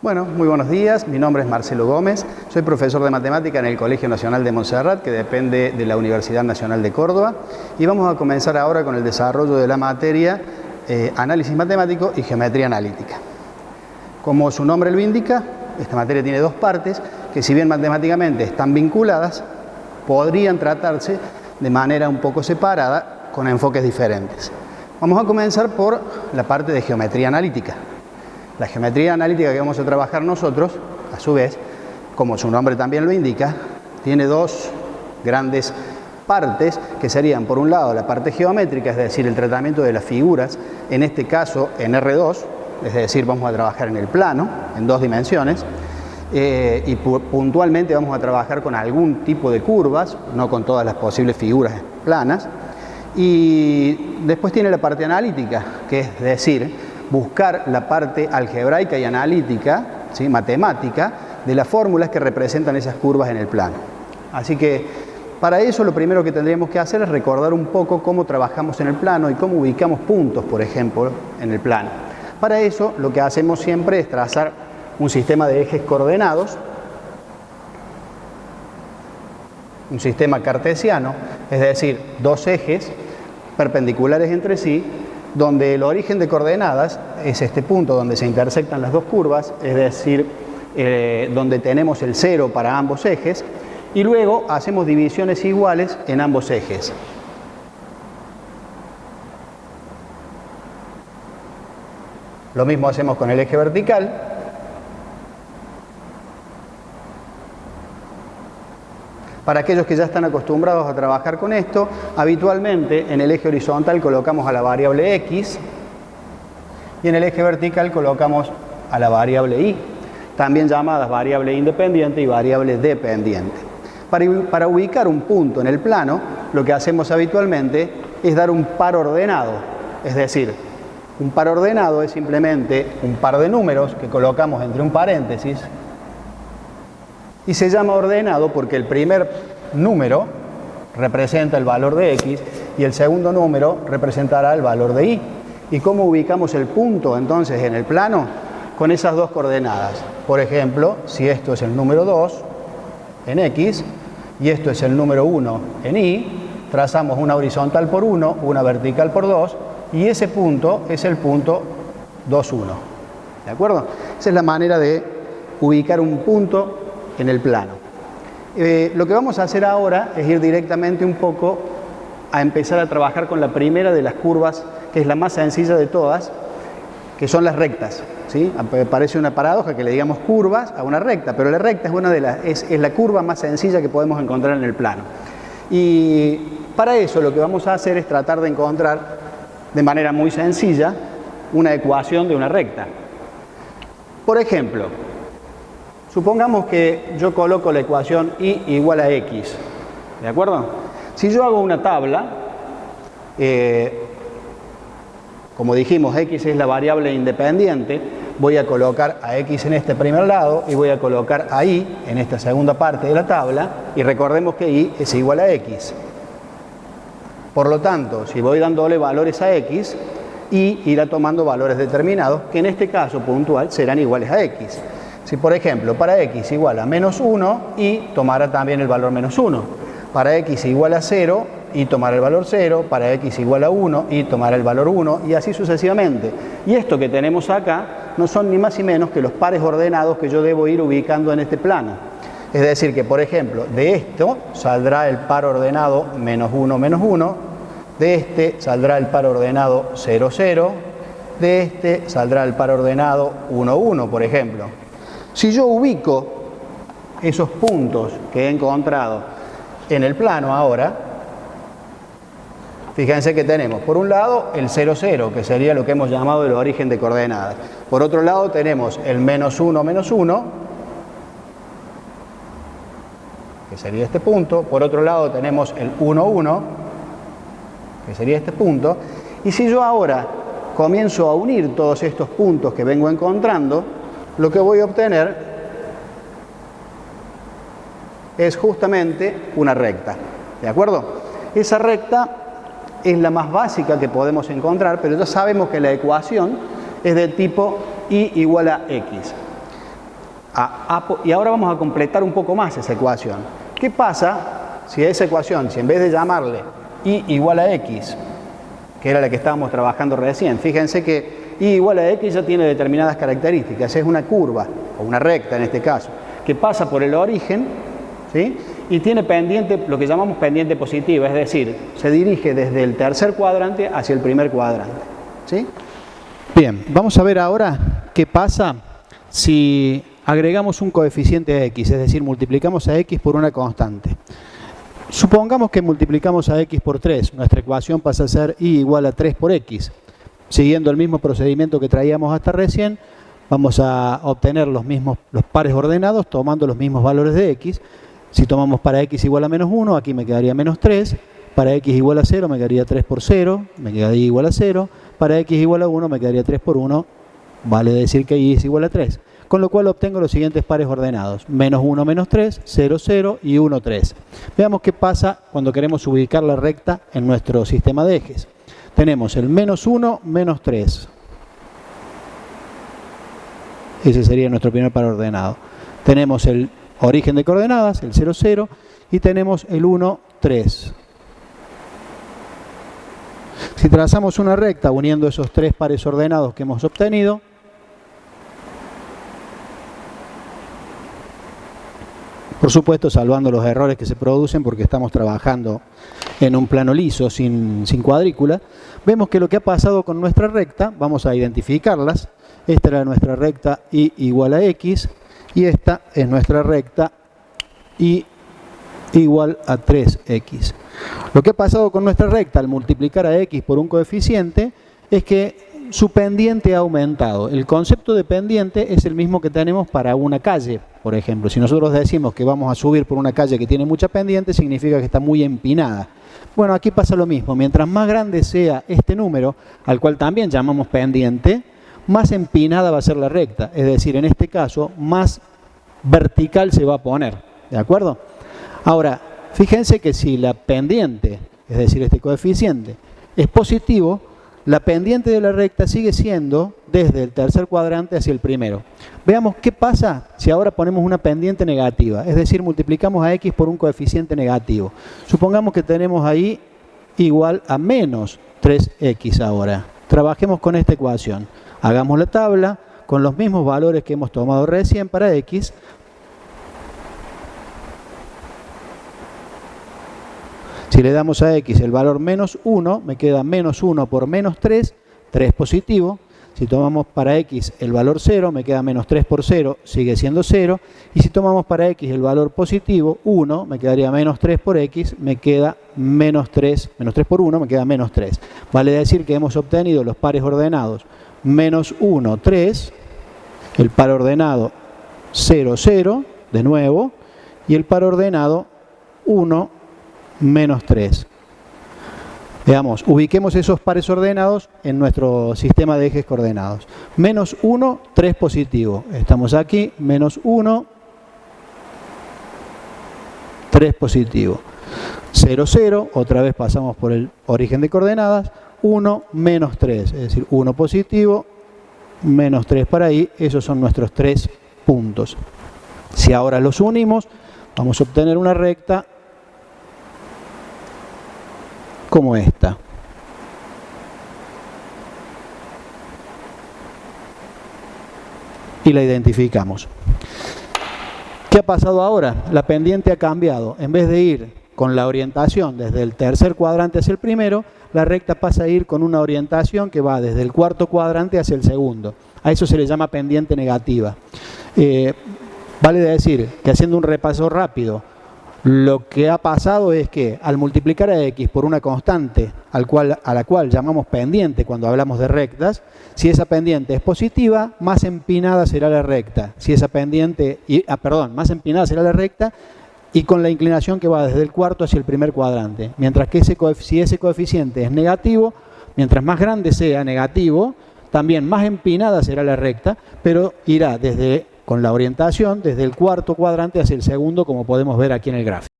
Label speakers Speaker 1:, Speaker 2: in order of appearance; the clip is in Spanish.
Speaker 1: Bueno, muy buenos días. Mi nombre es Marcelo Gómez. Soy profesor de matemática en el Colegio Nacional de Montserrat, que depende de la Universidad Nacional de Córdoba. Y vamos a comenzar ahora con el desarrollo de la materia Análisis Matemático y Geometría Analítica. Como su nombre lo indica, esta materia tiene dos partes que, si bien matemáticamente están vinculadas, podrían tratarse de manera un poco separada con enfoques diferentes. Vamos a comenzar por la parte de Geometría Analítica. La geometría analítica que vamos a trabajar nosotros, a su vez, como su nombre también lo indica, tiene dos grandes partes que serían, por un lado, la parte geométrica, es decir, el tratamiento de las figuras, en este caso en R2, es decir, vamos a trabajar en el plano, en dos dimensiones, y puntualmente vamos a trabajar con algún tipo de curvas, no con todas las posibles figuras planas. Y después tiene la parte analítica, que es decir, buscar la parte algebraica y analítica, ¿sí?, matemática, de las fórmulas que representan esas curvas en el plano. Así que para eso lo primero que tendríamos que hacer es recordar un poco cómo trabajamos en el plano y cómo ubicamos puntos, por ejemplo, en el plano. Para eso lo que hacemos siempre es trazar un sistema de ejes coordenados, un sistema cartesiano, es decir, dos ejes perpendiculares entre sí, donde el origen de coordenadas es este punto donde se intersectan las dos curvas, es decir, donde tenemos el 0 para ambos ejes, y luego hacemos divisiones iguales en ambos ejes. Lo mismo hacemos con el eje vertical. Para aquellos que ya están acostumbrados a trabajar con esto, habitualmente en el eje horizontal colocamos a la variable x y en el eje vertical colocamos a la variable y, también llamadas variable independiente y variable dependiente. Para ubicar un punto en el plano, lo que hacemos habitualmente es dar un par ordenado, es decir, un par ordenado es simplemente un par de números que colocamos entre un paréntesis. Y se llama ordenado porque el primer número representa el valor de x y el segundo número representará el valor de y. ¿Y cómo ubicamos el punto entonces en el plano? Con esas dos coordenadas. Por ejemplo, si esto es el número 2 en x y esto es el número 1 en y, trazamos una horizontal por 1, una vertical por 2 y ese punto es el punto 2, 1. ¿De acuerdo? Esa es la manera de ubicar un punto en el plano. Lo que vamos a hacer ahora es ir directamente un poco a empezar a trabajar con la primera de las curvas, que es la más sencilla de todas, que son las rectas, ¿sí? Parece una paradoja que le digamos curvas a una recta, pero la recta es la curva más sencilla que podemos encontrar en el plano. Y para eso lo que vamos a hacer es tratar de encontrar de manera muy sencilla una ecuación de una recta. Por ejemplo, supongamos que yo coloco la ecuación y igual a x, ¿de acuerdo? Si yo hago una tabla, como dijimos, x es la variable independiente, voy a colocar a x en este primer lado y voy a colocar a y en esta segunda parte de la tabla, y recordemos que y es igual a x. Por lo tanto, si voy dándole valores a x, y irá tomando valores determinados, que en este caso puntual serán iguales a x. Si, por ejemplo, para x igual a menos 1, y tomará también el valor menos 1. Para x igual a 0, y tomará el valor 0. Para x igual a 1, y tomará el valor 1, y así sucesivamente. Y esto que tenemos acá no son ni más ni menos que los pares ordenados que yo debo ir ubicando en este plano. Es decir, que, por ejemplo, de esto saldrá el par ordenado menos 1, menos 1. De este saldrá el par ordenado 0, 0. De este saldrá el par ordenado 1, 1, por ejemplo. Si yo ubico esos puntos que he encontrado en el plano ahora, fíjense que tenemos, por un lado, el 0, 0, que sería lo que hemos llamado el origen de coordenadas. Por otro lado, tenemos el menos 1, menos 1, que sería este punto. Por otro lado, tenemos el 1, 1, que sería este punto. Y si yo ahora comienzo a unir todos estos puntos que vengo encontrando, lo que voy a obtener es justamente una recta, ¿de acuerdo? Esa recta es la más básica que podemos encontrar, pero ya sabemos que la ecuación es de tipo y igual a x. Y ahora vamos a completar un poco más esa ecuación. ¿Qué pasa si a esa ecuación, si en vez de llamarle y igual a x, que era la que estábamos trabajando recién, fíjense que y igual a x ya tiene determinadas características, es una curva, o una recta en este caso, que pasa por el origen, ¿sí? Y tiene pendiente, lo que llamamos pendiente positiva, es decir, se dirige desde el tercer cuadrante hacia el primer cuadrante, ¿sí? Bien, vamos a ver ahora qué pasa si agregamos un coeficiente a x, es decir, multiplicamos a x por una constante. Supongamos que multiplicamos a x por 3, nuestra ecuación pasa a ser y igual a 3 por x. Siguiendo el mismo procedimiento que traíamos hasta recién, vamos a obtener los pares ordenados tomando los mismos valores de x. Si tomamos para x igual a menos 1, aquí me quedaría menos 3. Para x igual a 0 me quedaría 3 por 0, me quedaría igual a 0. Para x igual a 1 me quedaría 3 por 1, vale decir que y es igual a 3. Con lo cual obtengo los siguientes pares ordenados. Menos 1, menos 3, 0, 0 y 1, 3. Veamos qué pasa cuando queremos ubicar la recta en nuestro sistema de ejes. Tenemos el menos 1, menos 3. Ese sería nuestro primer par ordenado. Tenemos el origen de coordenadas, el 0, 0, y tenemos el 1, 3. Si trazamos una recta uniendo esos tres pares ordenados que hemos obtenido, por supuesto salvando los errores que se producen porque estamos trabajando en un plano liso, sin cuadrícula, vemos que lo que ha pasado con nuestra recta, vamos a identificarlas. Esta era nuestra recta y igual a x y esta es nuestra recta y igual a 3x. Lo que ha pasado con nuestra recta al multiplicar a x por un coeficiente es que su pendiente ha aumentado. El concepto de pendiente es el mismo que tenemos para una calle, por ejemplo. Si nosotros decimos que vamos a subir por una calle que tiene mucha pendiente, significa que está muy empinada. Bueno, aquí pasa lo mismo. Mientras más grande sea este número, al cual también llamamos pendiente, más empinada va a ser la recta. Es decir, en este caso, más vertical se va a poner. ¿De acuerdo? Ahora, fíjense que si la pendiente, es decir, este coeficiente, es positivo, la pendiente de la recta sigue siendo desde el tercer cuadrante hacia el primero. Veamos qué pasa si ahora ponemos una pendiente negativa, es decir, multiplicamos a x por un coeficiente negativo. Supongamos que tenemos ahí igual a menos 3x ahora. Trabajemos con esta ecuación. Hagamos la tabla con los mismos valores que hemos tomado recién para x. Si le damos a x el valor menos 1, me queda menos 1 por menos 3, 3 positivo. Si tomamos para x el valor 0, me queda menos 3 por 0, sigue siendo 0. Y si tomamos para x el valor positivo, 1, me quedaría menos 3 por x, me queda menos 3 por 1, me queda menos 3. Vale decir que hemos obtenido los pares ordenados menos 1, 3, el par ordenado 0, 0, de nuevo, y el par ordenado 1, menos 3. Veamos, ubiquemos esos pares ordenados en nuestro sistema de ejes coordenados. Menos 1, 3 positivo. Estamos aquí, menos 1, 3 positivo. 0, 0, otra vez pasamos por el origen de coordenadas. 1, menos 3, es decir, 1 positivo, menos 3 para ahí. Esos son nuestros 3 puntos. Si ahora los unimos, vamos a obtener una recta como esta. Y la identificamos. ¿Qué ha pasado ahora? La pendiente ha cambiado. En vez de ir con la orientación desde el tercer cuadrante hacia el primero, la recta pasa a ir con una orientación que va desde el cuarto cuadrante hacia el segundo. A eso se le llama pendiente negativa. Vale decir que haciendo un repaso rápido, lo que ha pasado es que al multiplicar a x por una constante a la cual llamamos pendiente cuando hablamos de rectas, si esa pendiente es positiva, más empinada será la recta. Si esa pendiente, más empinada será la recta y con la inclinación que va desde el cuarto hacia el primer cuadrante. Mientras que si ese coeficiente es negativo, mientras más grande sea negativo, también más empinada será la recta, pero irá con la orientación desde el cuarto cuadrante hacia el segundo, como podemos ver aquí en el gráfico.